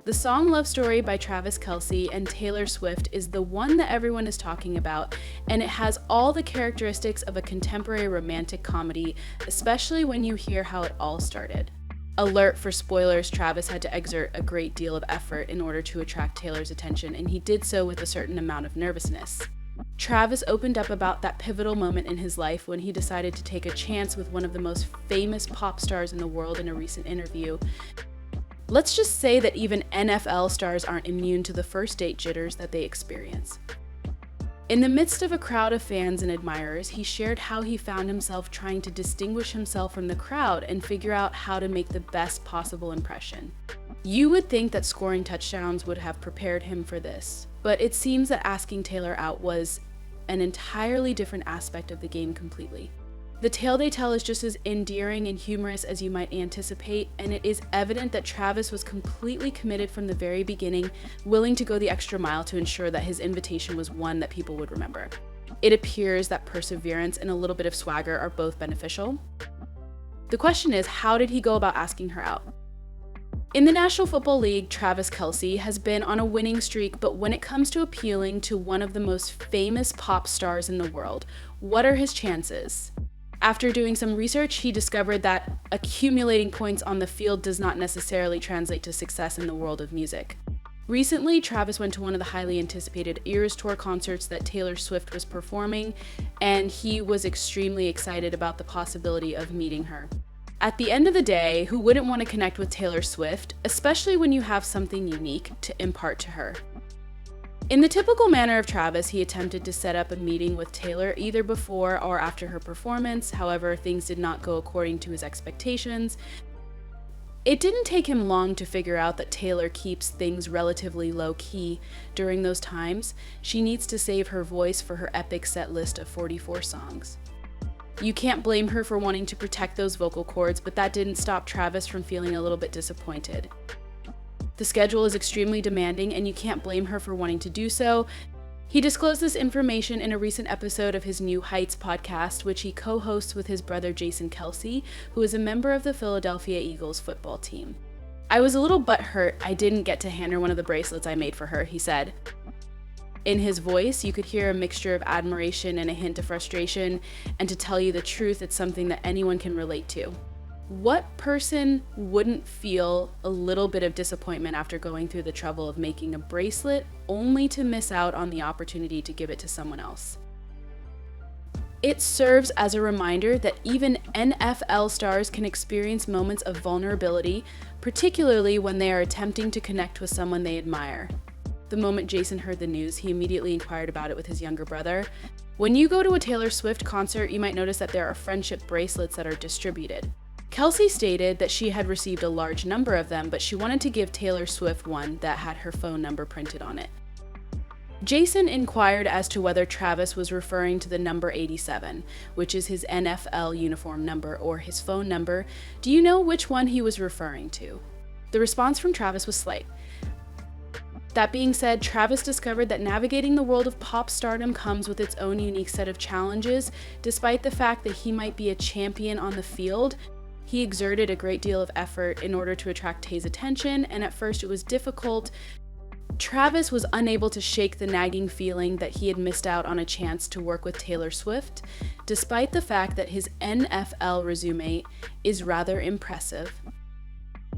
The song Love Story by Travis Kelce and Taylor Swift is the one that everyone is talking about, and it has all the characteristics of a contemporary romantic comedy, especially when you hear how it all started. Alert for spoilers, Travis had to exert a great deal of effort in order to attract Taylor's attention, and he did so with a certain amount of nervousness. Travis opened up about that pivotal moment in his life when he decided to take a chance with one of the most famous pop stars in the world in a recent interview. Let's just say that even NFL stars aren't immune to the first date jitters that they experience. In the midst of a crowd of fans and admirers, he shared how he found himself trying to distinguish himself from the crowd and figure out how to make the best possible impression. You would think that scoring touchdowns would have prepared him for this, but it seems that asking Taylor out was an entirely different aspect of the game completely. The tale they tell is just as endearing and humorous as you might anticipate, and it is evident that Travis was completely committed from the very beginning, willing to go the extra mile to ensure that his invitation was one that people would remember. It appears that perseverance and a little bit of swagger are both beneficial. The question is, how did he go about asking her out? In the National Football League, Travis Kelce has been on a winning streak, but when it comes to appealing to one of the most famous pop stars in the world, what are his chances? After doing some research, he discovered that accumulating points on the field does not necessarily translate to success in the world of music. Recently, Travis went to one of the highly anticipated Eras Tour concerts that Taylor Swift was performing, and he was extremely excited about the possibility of meeting her. At the end of the day, who wouldn't want to connect with Taylor Swift, especially when you have something unique to impart to her? In the typical manner of Travis, he attempted to set up a meeting with Taylor either before or after her performance. However, things did not go according to his expectations. It didn't take him long to figure out that Taylor keeps things relatively low-key during those times. She needs to save her voice for her epic set list of 44 songs. You can't blame her for wanting to protect those vocal cords, but that didn't stop Travis from feeling a little bit disappointed. The schedule is extremely demanding, and you can't blame her for wanting to do so. He disclosed this information in a recent episode of his New Heights podcast, which he co-hosts with his brother Jason Kelce, who is a member of the Philadelphia Eagles football team. "I was a little butthurt I didn't get to hand her one of the bracelets I made for her," he said. In his voice, you could hear a mixture of admiration and a hint of frustration, and to tell you the truth, it's something that anyone can relate to. What person wouldn't feel a little bit of disappointment after going through the trouble of making a bracelet only to miss out on the opportunity to give it to someone else? It serves as a reminder that even NFL stars can experience moments of vulnerability, particularly when they are attempting to connect with someone they admire. The moment Jason heard the news, he immediately inquired about it with his younger brother. When you go to a Taylor Swift concert, you might notice that there are friendship bracelets that are distributed. Kelce stated that she had received a large number of them, but she wanted to give Taylor Swift one that had her phone number printed on it. Jason inquired as to whether Travis was referring to the number 87, which is his NFL uniform number or his phone number. Do you know which one he was referring to? The response from Travis was slight. That being said, Travis discovered that navigating the world of pop stardom comes with its own unique set of challenges. Despite the fact that he might be a champion on the field, he exerted a great deal of effort in order to attract Tay's attention, and at first it was difficult. Travis was unable to shake the nagging feeling that he had missed out on a chance to work with Taylor Swift, despite the fact that his NFL resume is rather impressive.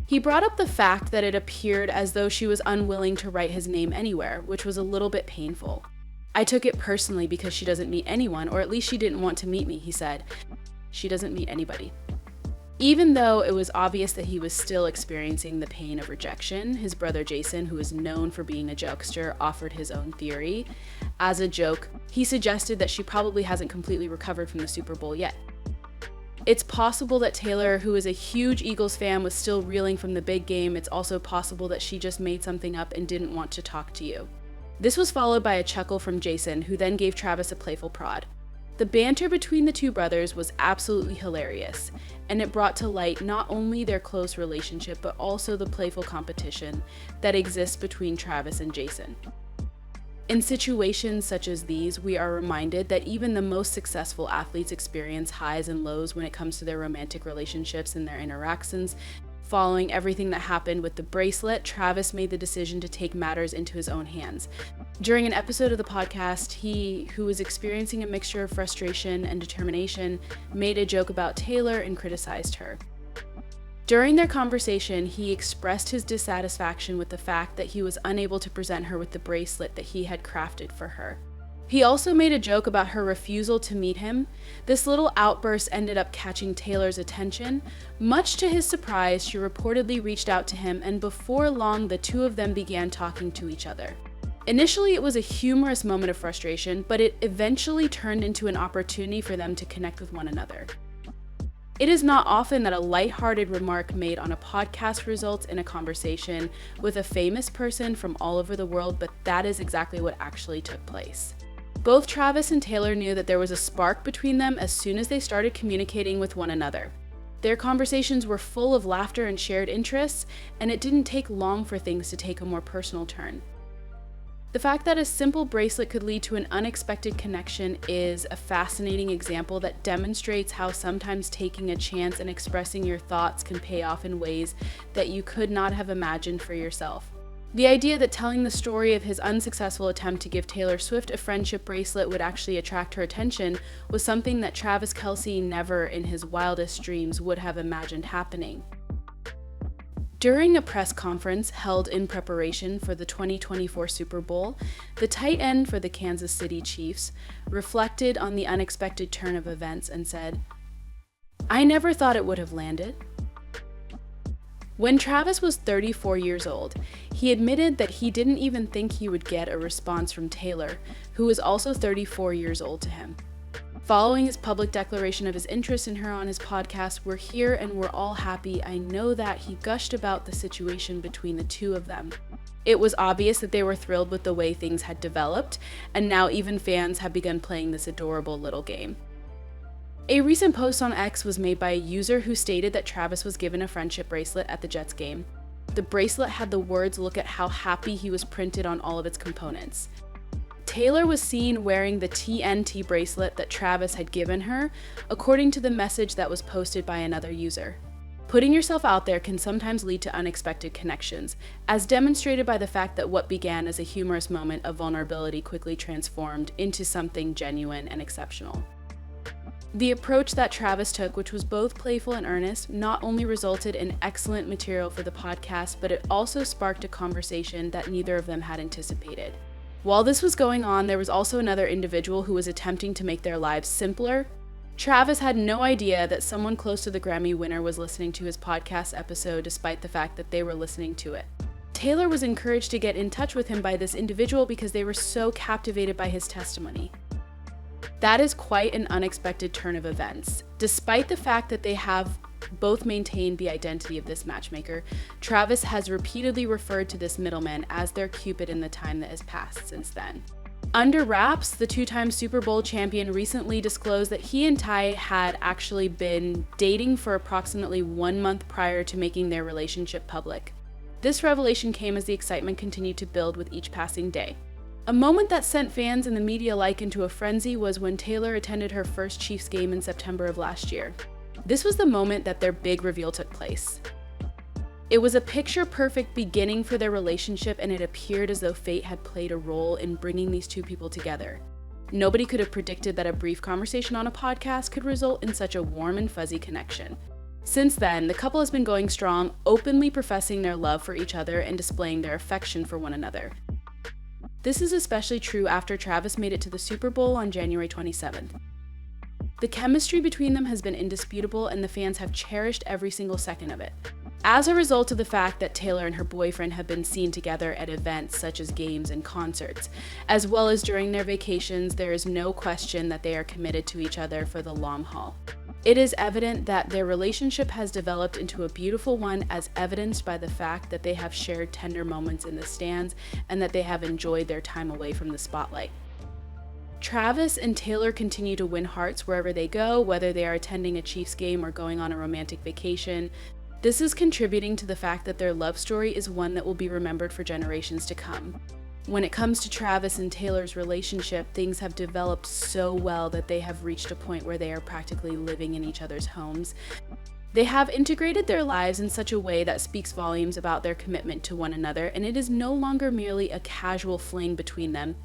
He brought up the fact that it appeared as though she was unwilling to write his name anywhere, which was a little bit painful. "I took it personally because she doesn't meet anyone, or at least she didn't want to meet me," he said. "She doesn't meet anybody." Even though it was obvious that he was still experiencing the pain of rejection, his brother Jason, who is known for being a jokester, offered his own theory. As a joke, he suggested that she probably hasn't completely recovered from the Super Bowl yet. It's possible that Taylor, who is a huge Eagles fan, was still reeling from the big game. It's also possible that she just made something up and didn't want to talk to you. This was followed by a chuckle from Jason, who then gave Travis a playful prod. The banter between the two brothers was absolutely hilarious, and it brought to light not only their close relationship, but also the playful competition that exists between Travis and Jason. In situations such as these, we are reminded that even the most successful athletes experience highs and lows when it comes to their romantic relationships and their interactions. Following everything that happened with the bracelet, Travis made the decision to take matters into his own hands. During an episode of the podcast, he, who was experiencing a mixture of frustration and determination, made a joke about Taylor and criticized her. During their conversation, he expressed his dissatisfaction with the fact that he was unable to present her with the bracelet that he had crafted for her. He also made a joke about her refusal to meet him. This little outburst ended up catching Taylor's attention. Much to his surprise, she reportedly reached out to him, and before long, the two of them began talking to each other. Initially, it was a humorous moment of frustration, but it eventually turned into an opportunity for them to connect with one another. It is not often that a lighthearted remark made on a podcast results in a conversation with a famous person from all over the world, but that is exactly what actually took place. Both Travis and Taylor knew that there was a spark between them as soon as they started communicating with one another. Their conversations were full of laughter and shared interests, and it didn't take long for things to take a more personal turn. The fact that a simple bracelet could lead to an unexpected connection is a fascinating example that demonstrates how sometimes taking a chance and expressing your thoughts can pay off in ways that you could not have imagined for yourself. The idea that telling the story of his unsuccessful attempt to give Taylor Swift a friendship bracelet would actually attract her attention was something that Travis Kelce never in his wildest dreams would have imagined happening. During a press conference held in preparation for the 2024 Super Bowl, the tight end for the Kansas City Chiefs reflected on the unexpected turn of events and said, "I never thought it would have landed." When Travis was 34 years old, he admitted that he didn't even think he would get a response from Taylor, who was also 34 years old to him. Following his public declaration of his interest in her on his podcast, "We're here and we're all happy. I know that," he gushed about the situation between the two of them. It was obvious that they were thrilled with the way things had developed, and now even fans have begun playing this adorable little game. A recent post on X was made by a user who stated that Travis was given a friendship bracelet at the Jets game. The bracelet had the words "Look at how happy he was" printed on all of its components. Taylor was seen wearing the TNT bracelet that Travis had given her, according to the message that was posted by another user. Putting yourself out there can sometimes lead to unexpected connections, as demonstrated by the fact that what began as a humorous moment of vulnerability quickly transformed into something genuine and exceptional. The approach that Travis took, which was both playful and earnest, not only resulted in excellent material for the podcast, but it also sparked a conversation that neither of them had anticipated. While this was going on, there was also another individual who was attempting to make their lives simpler. Travis had no idea that someone close to the Grammy winner was listening to his podcast episode, despite the fact that they were listening to it. Taylor was encouraged to get in touch with him by this individual because they were so captivated by his testimony. That is quite an unexpected turn of events. Despite the fact that they have both maintained the identity of this matchmaker, Travis has repeatedly referred to this middleman as their Cupid in the time that has passed since then. Under wraps, the two-time Super Bowl champion recently disclosed that he and Ty had actually been dating for approximately 1 month prior to making their relationship public. This revelation came as the excitement continued to build with each passing day. A moment that sent fans and the media alike into a frenzy was when Taylor attended her first Chiefs game in September of last year. This was the moment that their big reveal took place. It was a picture-perfect beginning for their relationship, and it appeared as though fate had played a role in bringing these two people together. Nobody could have predicted that a brief conversation on a podcast could result in such a warm and fuzzy connection. Since then, the couple has been going strong, openly professing their love for each other and displaying their affection for one another. This is especially true after Travis made it to the Super Bowl on January 27th. The chemistry between them has been indisputable, and the fans have cherished every single second of it. As a result of the fact that Taylor and her boyfriend have been seen together at events such as games and concerts, as well as during their vacations, there is no question that they are committed to each other for the long haul. It is evident that their relationship has developed into a beautiful one, as evidenced by the fact that they have shared tender moments in the stands and that they have enjoyed their time away from the spotlight. Travis and Taylor continue to win hearts wherever they go, whether they are attending a Chiefs game or going on a romantic vacation. This is contributing to the fact that their love story is one that will be remembered for generations to come. When it comes to Travis and Taylor's relationship, things have developed so well that they have reached a point where they are practically living in each other's homes. They have integrated their lives in such a way that speaks volumes about their commitment to one another, and it is no longer merely a casual fling between them.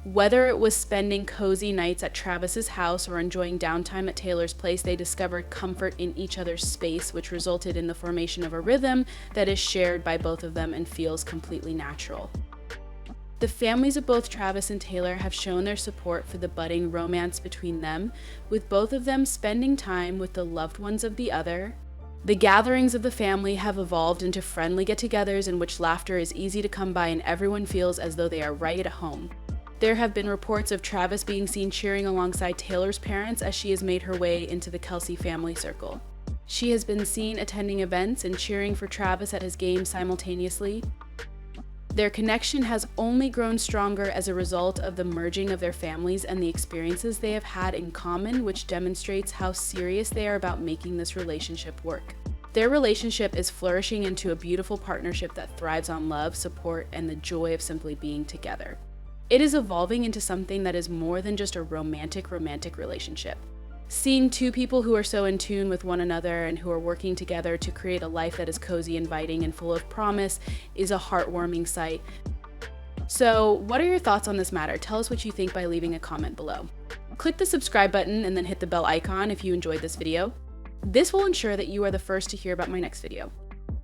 Whether it was spending cozy nights at Travis's house or enjoying downtime at Taylor's place, they discovered comfort in each other's space, which resulted in the formation of a rhythm that is shared by both of them and feels completely natural. The families of both Travis and Taylor have shown their support for the budding romance between them, with both of them spending time with the loved ones of the other. The gatherings of the family have evolved into friendly get-togethers in which laughter is easy to come by and everyone feels as though they are right at home. There have been reports of Travis being seen cheering alongside Taylor's parents as she has made her way into the Kelce family circle. She has been seen attending events and cheering for Travis at his games simultaneously. Their connection has only grown stronger as a result of the merging of their families and the experiences they have had in common, which demonstrates how serious they are about making this relationship work. Their relationship is flourishing into a beautiful partnership that thrives on love, support, and the joy of simply being together. It is evolving into something that is more than just a romantic relationship. Seeing two people who are so in tune with one another and who are working together to create a life that is cozy, inviting, and full of promise is a heartwarming sight. So, what are your thoughts on this matter? Tell us what you think by leaving a comment below. Click the subscribe button and then hit the bell icon if you enjoyed this video. This will ensure that you are the first to hear about my next video.